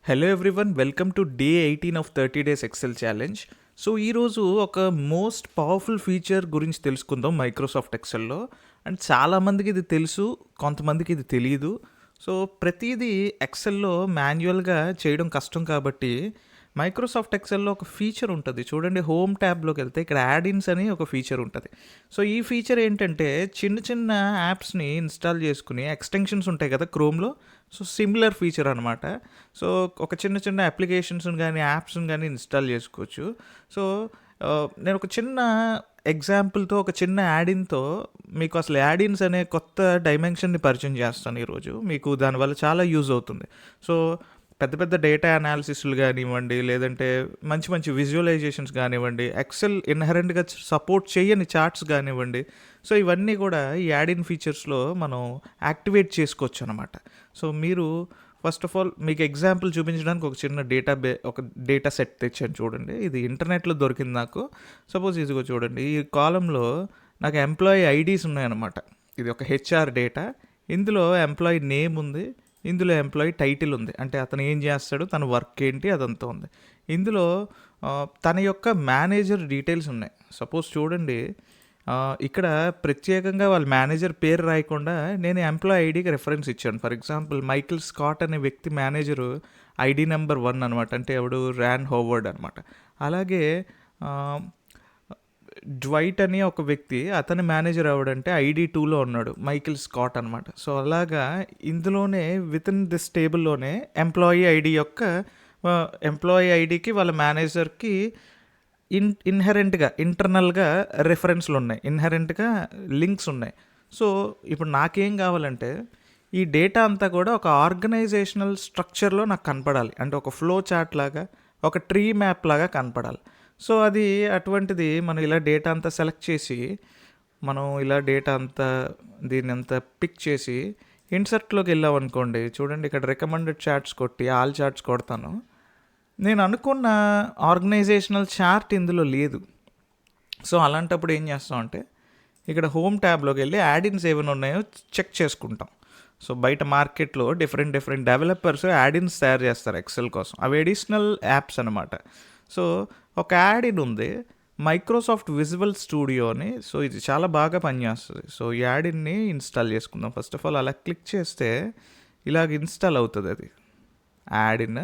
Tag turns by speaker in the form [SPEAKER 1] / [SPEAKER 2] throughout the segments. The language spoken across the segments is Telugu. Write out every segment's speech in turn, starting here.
[SPEAKER 1] Hello everyone, welcome to day 18 of 30 days excel challenge. So ఈరోజు ఒక మోస్ట్ పవర్ఫుల్ ఫీచర్ గురించి తెలుసుకుందాం మైక్రోసాఫ్ట్ ఎక్సెల్లో. అండ్ చాలామందికి ఇది తెలుసు, కొంతమందికి ఇది తెలియదు. సో ప్రతిదీ ఎక్సెల్లో మాన్యువల్గా చేయడం కష్టం కాబట్టి మైక్రోసాఫ్ట్ ఎక్సెల్లో ఒక ఫీచర్ ఉంటుంది. చూడండి, హోమ్ ట్యాబ్లోకి వెళ్తే ఇక్కడ యాడ్-ఇన్స్ అని ఒక ఫీచర్ ఉంటుంది. సో ఈ ఫీచర్ ఏంటంటే చిన్న చిన్న యాప్స్ని ఇన్స్టాల్ చేసుకుని, ఎక్స్టెన్షన్స్ ఉంటాయి కదా క్రోమ్లో, సో సిమిలర్ ఫీచర్ అనమాట. సో ఒక చిన్న చిన్న అప్లికేషన్స్ని కానీ యాప్స్ని కానీ ఇన్స్టాల్ చేసుకోవచ్చు. సో నేను ఒక చిన్న ఎగ్జాంపుల్తో, ఒక చిన్న యాడ్-ఇన్తో మీకు అసలు యాడ్-ఇన్స్ అనే కొత్త డైమెన్షన్ని పరిచయం చేస్తాను ఈరోజు. మీకు దానివల్ల చాలా యూజ్ అవుతుంది. సో పెద్ద పెద్ద డేటా అనాలిసిస్లు కానివ్వండి, లేదంటే మంచి మంచి విజువలైజేషన్స్ కానివ్వండి, ఎక్సెల్ ఇన్హరెంట్గా సపోర్ట్ చేయని చార్ట్స్ కానివ్వండి, సో ఇవన్నీ కూడా ఈ యాడ్-ఇన్ ఫీచర్స్లో మనం యాక్టివేట్ చేసుకోవచ్చు అనమాట. సో మీరు ఫస్ట్ ఆఫ్ ఆల్ మీకు ఎగ్జాంపుల్ చూపించడానికి ఒక చిన్న ఒక డేటా సెట్ తెచ్చాను. చూడండి, ఇది ఇంటర్నెట్లో దొరికింది నాకు. సపోజ్ ఇదిగో చూడండి, ఈ కాలంలో నాకు ఎంప్లాయీ ఐడీస్ ఉన్నాయన్నమాట. ఇది ఒక హెచ్ఆర్ డేటా. ఇందులో ఎంప్లాయీ నేమ్ ఉంది, ఇందులో ఎంప్లాయీ టైటిల్ ఉంది, అంటే అతను ఏం చేస్తాడు, తన వర్క్ ఏంటి, అదంతా ఉంది. ఇందులో తన యొక్క మేనేజర్ డీటెయిల్స్ ఉన్నాయి. సపోజ్ చూడండి, ఇక్కడ ప్రత్యేకంగా వాళ్ళ మేనేజర్ పేరు రాయకుండా నేను ఎంప్లాయీ ఐడికి రెఫరెన్స్ ఇచ్చాను. ఫర్ ఎగ్జాంపుల్ మైకిల్ స్కాట్ అనే వ్యక్తి మేనేజరు ఐడి నెంబర్ 1 అనమాట, అంటే ఎవడు ర్యాన్ హోవర్డ్ అనమాట. అలాగే డ్వైట్ అని ఒక వ్యక్తి, అతని మేనేజర్ ఎవడంటే ఐడి 2లో ఉన్నాడు, మైకిల్ స్కాట్ అనమాట. సో అలాగా ఇందులోనే విత్ ఇన్ దిస్ టేబుల్లోనే ఎంప్లాయీ ఐడి యొక్క ఎంప్లాయీ ఐడికి వాళ్ళ మేనేజర్కి ఇన్హెరెంట్గా ఇంటర్నల్గా రెఫరెన్స్లు ఉన్నాయి, ఇన్హెరెంట్గా లింక్స్ ఉన్నాయి. సో ఇప్పుడు నాకేం కావాలంటే ఈ డేటా అంతా కూడా ఒక ఆర్గనైజేషనల్ స్ట్రక్చర్లో నాకు కనపడాలి, అంటే ఒక ఫ్లో చార్ట్ లాగా, ఒక ట్రీ మ్యాప్ లాగా కనపడాలి. సో అది అటువంటిది మనం ఇలా డేటా అంతా సెలెక్ట్ చేసి, మనం ఇలా డేటా అంతా దీన్ని అంతా పిక్ చేసి ఇన్సర్ట్లోకి వెళ్ళామనుకోండి. చూడండి, ఇక్కడ రికమెండెడ్ చార్ట్స్ కొట్టి ఆల్ చార్ట్స్ కొడతాను. నేను అనుకున్న ఆర్గనైజేషనల్ చార్ట్ ఇందులో లేదు. సో అలాంటప్పుడు ఏం చేస్తామంటే ఇక్కడ హోమ్ ట్యాబ్లోకి వెళ్ళి యాడ్-ఇన్స్ ఏమైనా ఉన్నాయో చెక్ చేసుకుంటాం. సో బయట మార్కెట్లో డిఫరెంట్ డెవలపర్స్ యాడ్-ఇన్స్ తయారు చేస్తారు ఎక్సెల్ కోసం. అవి అడిషనల్ యాప్స్ అనమాట. సో ఒక యాడ్-ఇన్ ఉంది, మైక్రోసాఫ్ట్ విజువల్ స్టూడియో అని. సో ఇది చాలా బాగా పనిచేస్తుంది. సో ఈ యాడ్-ఇన్ని ఇన్స్టాల్ చేసుకుందాం. ఫస్ట్ ఆఫ్ ఆల్ అలా క్లిక్ చేస్తే ఇలాగ ఇన్స్టాల్ అవుతుంది అది యాడ్-ఇన్.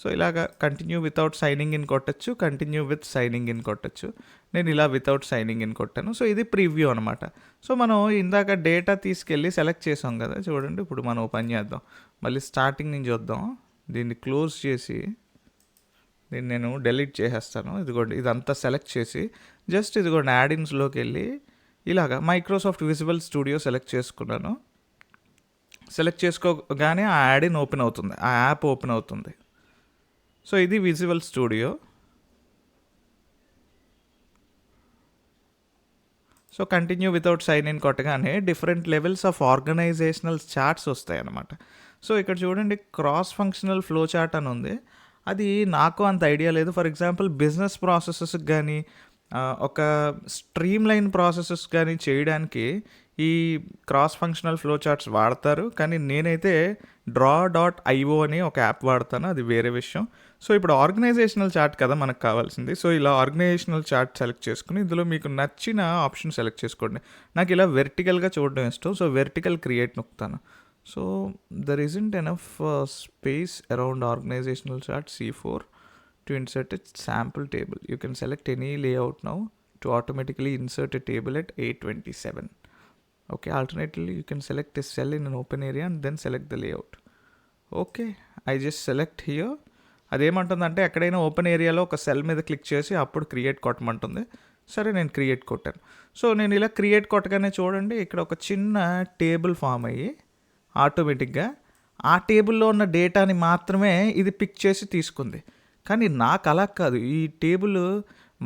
[SPEAKER 1] సో ఇలాగ కంటిన్యూ వితౌట్ సైనింగ్ ఇన్ కొట్టచ్చు, కంటిన్యూ విత్ సైనింగ్ ఇన్ కొట్టచ్చు. నేను ఇలా వితౌట్ సైనింగ్ ఇన్ కొట్టాను. సో ఇది ప్రివ్యూ అనమాట. సో మనం ఇందాక డేటా తీసుకెళ్ళి సెలెక్ట్ చేసాం కదా, చూడండి. ఇప్పుడు మనం ఓపెన్ చేద్దాం, మళ్ళీ స్టార్టింగ్ నుంచి వద్దాం. దీన్ని క్లోజ్ చేసి దీన్ని నేను డెలీట్ చేసేస్తాను. ఇదిగోండి, ఇదంతా సెలెక్ట్ చేసి జస్ట్ ఇదిగోండి యాడ్-ఇన్స్లోకి వెళ్ళి ఇలాగా మైక్రోసాఫ్ట్ విజువల్ స్టూడియో సెలెక్ట్ చేసుకున్నాను. సెలెక్ట్ చేసుకోగానే ఆ యాడ్-ఇన్ ఓపెన్ అవుతుంది, ఆ యాప్ ఓపెన్ అవుతుంది. సో ఇది visual studio. So continue without sign in కొట్టగానే different levels of organisational charts వస్తాయి అన్నమాట. సో ఇక్కడ చూడండి, క్రాస్ ఫంక్షనల్ ఫ్లో చార్ట్ అని ఉంది. అది నాకు అంత ఐడియా లేదు. ఫర్ ఎగ్జాంపుల్ బిజినెస్ ప్రాసెసెస్కి కానీ, ఒక స్ట్రీమ్ లైన్ ప్రాసెసెస్ కానీ చేయడానికి ఈ క్రాస్ ఫంక్షనల్ ఫ్లో చార్ట్స్ వాడతారు. కానీ నేనైతే draw.io అని ఒక యాప్ వాడతాను, అది వేరే విషయం. సో ఇప్పుడు ఆర్గనైజేషనల్ చార్ట్ కదా మనకు కావాల్సింది. సో ఇలా ఆర్గనైజేషనల్ చార్ట్ సెలెక్ట్ చేసుకుని ఇందులో మీకు నచ్చిన ఆప్షన్ సెలెక్ట్ చేసుకోండి. నాకు ఇలా వెర్టికల్గా చూడడం ఇష్టం. సో వెర్టికల్ క్రియేట్ నొక్కుతాను. So there isn't enough space around organizational chart C4 to insert a sample table. You can select any layout now to automatically insert a table at 827. Okay, alternatively you can select a cell in an open area and then select the layout. Okay, I just select here. అదేమంటుందంటే ఎక్కడైనా ఓపెన్ ఏరియాలో ఒక సెల్ మీద క్లిక్ చేసి అప్పుడు క్రియేట్ కొట్టమంటుంది. సరే, నేను క్రియేట్ కొట్టాను. సో నేను ఇలా క్రియేట్ కొట్టగానే చూడండి, ఇక్కడ ఒక చిన్న టేబుల్ ఫామ్ అయ్యి ఆటోమేటిక్గా ఆ టేబుల్లో ఉన్న డేటాని మాత్రమే ఇది పిక్ చేసి తీసుకుంది. కానీ నాకు అలా కాదు. ఈ టేబుల్,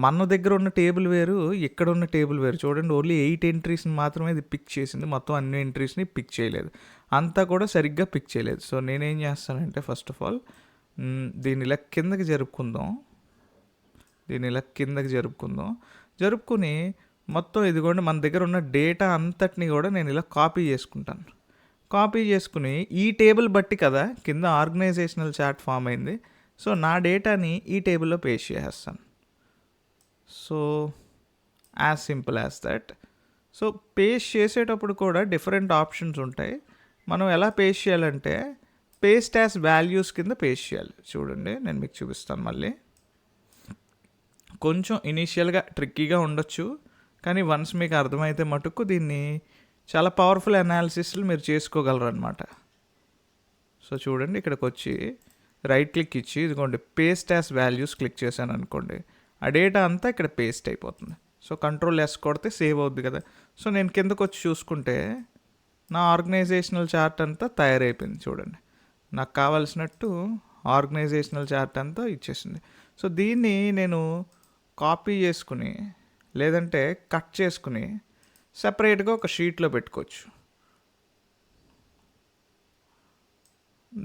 [SPEAKER 1] మన దగ్గర ఉన్న టేబుల్ వేరు, ఇక్కడ ఉన్న టేబుల్ వేరు. చూడండి, ఓన్లీ 8 ఎంట్రీస్ని మాత్రమే ఇది పిక్ చేసింది, మొత్తం అన్ని ఎంట్రీస్ని పిక్ చేయలేదు. అంతా కూడా సరిగ్గా పిక్ చేయలేదు. సో నేనేం చేస్తానంటే ఫస్ట్ ఆఫ్ ఆల్ దీన్ని ఇలా కిందకి జరుపుకుని మొత్తం ఇదిగోండి మన దగ్గర ఉన్న డేటా అంతటిని కూడా నేను ఇలా కాపీ చేసుకుంటాను. కాపీ చేసుకుని ఈ టేబుల్ బట్టి కదా కింద ఆర్గనైజేషనల్ చార్ట్ ఫామ్ అయింది. సో నా డేటాని ఈ టేబుల్లో పేస్ట్ చేసేస్తాను. So as simple as that. So paste చేసేటప్పుడు కూడా డిఫరెంట్ ఆప్షన్స్ ఉంటాయి. మనం ఎలా పేస్ట్ చేయాలంటే పేస్ట్ యాజ్ వాల్యూస్ కింద పేస్ట్ చేయాలి. చూడండి నేను మీకు చూపిస్తాను మళ్ళీ. కొంచెం ఇనీషియల్గా ట్రిక్కీగా ఉండొచ్చు, కానీ వన్స్ మీకు అర్థమైతే మటుకు దీన్ని చాలా పవర్ఫుల్ అనాలిసిస్లు మీరు చేసుకోగలరు అనమాట. సో చూడండి ఇక్కడికి వచ్చి రైట్ క్లిక్ ఇచ్చి ఇదిగోండి పేస్ట్ యాజ్ వాల్యూస్ క్లిక్ చేశాను అనుకోండి, ఆ డేటా అంతా ఇక్కడ పేస్ట్ అయిపోతుంది. సో కంట్రోల్ ఎస్ కొడితే సేవ్ అవుద్ది కదా. సో నేను కిందకు వచ్చి చూసుకుంటే నా ఆర్గనైజేషనల్ చార్ట్ అంతా తయారైపోయింది. చూడండి నాకు కావాల్సినట్టు ఆర్గనైజేషనల్ చార్ట్ అంతా ఇచ్చేసింది. సో దీన్ని నేను కాపీ చేసుకుని లేదంటే కట్ చేసుకుని సపరేట్గా ఒక షీట్లో పెట్టుకోవచ్చు.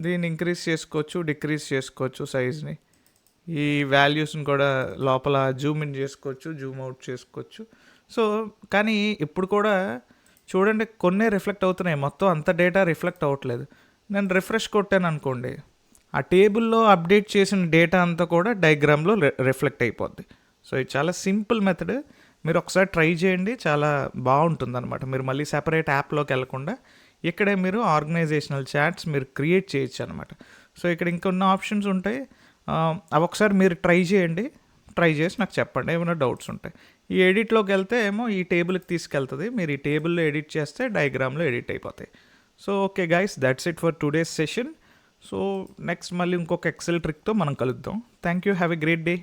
[SPEAKER 1] దీన్ని ఇంక్రీజ్ చేసుకోవచ్చు, డిక్రీజ్ చేసుకోవచ్చు సైజ్ని. ఈ వాల్యూస్ని కూడా లోపల జూమ్ ఇన్ చేసుకోవచ్చు, జూమ్ అవుట్ చేసుకోవచ్చు. సో కానీ ఇప్పుడు కూడా చూడండి కొన్నే రిఫ్లెక్ట్ అవుతున్నాయి, మొత్తం అంత డేటా రిఫ్లెక్ట్ అవ్వట్లేదు. నేను రిఫ్రెష్ కొట్టాను అనుకోండి, ఆ టేబుల్లో అప్డేట్ చేసిన డేటా అంతా కూడా డయాగ్రామ్లో రిఫ్లెక్ట్ అయిపోద్ది. సో ఇది చాలా సింపుల్ మెథడ్, మీరు ఒకసారి ట్రై చేయండి, చాలా బాగుంటుంది అనమాట. మీరు మళ్ళీ సెపరేట్ యాప్లోకి వెళ్ళకుండా ఇక్కడే మీరు ఆర్గనైజేషనల్ చార్ట్స్ మీరు క్రియేట్ చేయొచ్చు అనమాట. సో ఇక్కడ ఇంకొన్ని ఆప్షన్స్ ఉంటాయి, అవి ఒకసారి మీరు ట్రై చేయండి. ట్రై చేసి నాకు చెప్పండి ఏమైనా డౌట్స్ ఉంటాయి. ఈ ఎడిట్లోకి వెళ్తే ఏమో ఈ టేబుల్కి తీసుకెళ్తుంది, మీరు ఈ టేబుల్లో ఎడిట్ చేస్తే డయాగ్రామ్లో ఎడిట్ అయిపోతాయి. So okay guys, that's it for today's session. So next మళ్ళీ ఇంకొక ఎక్సెల్ ట్రిక్తో మనం కలుద్దాం. Thank you, have a great day.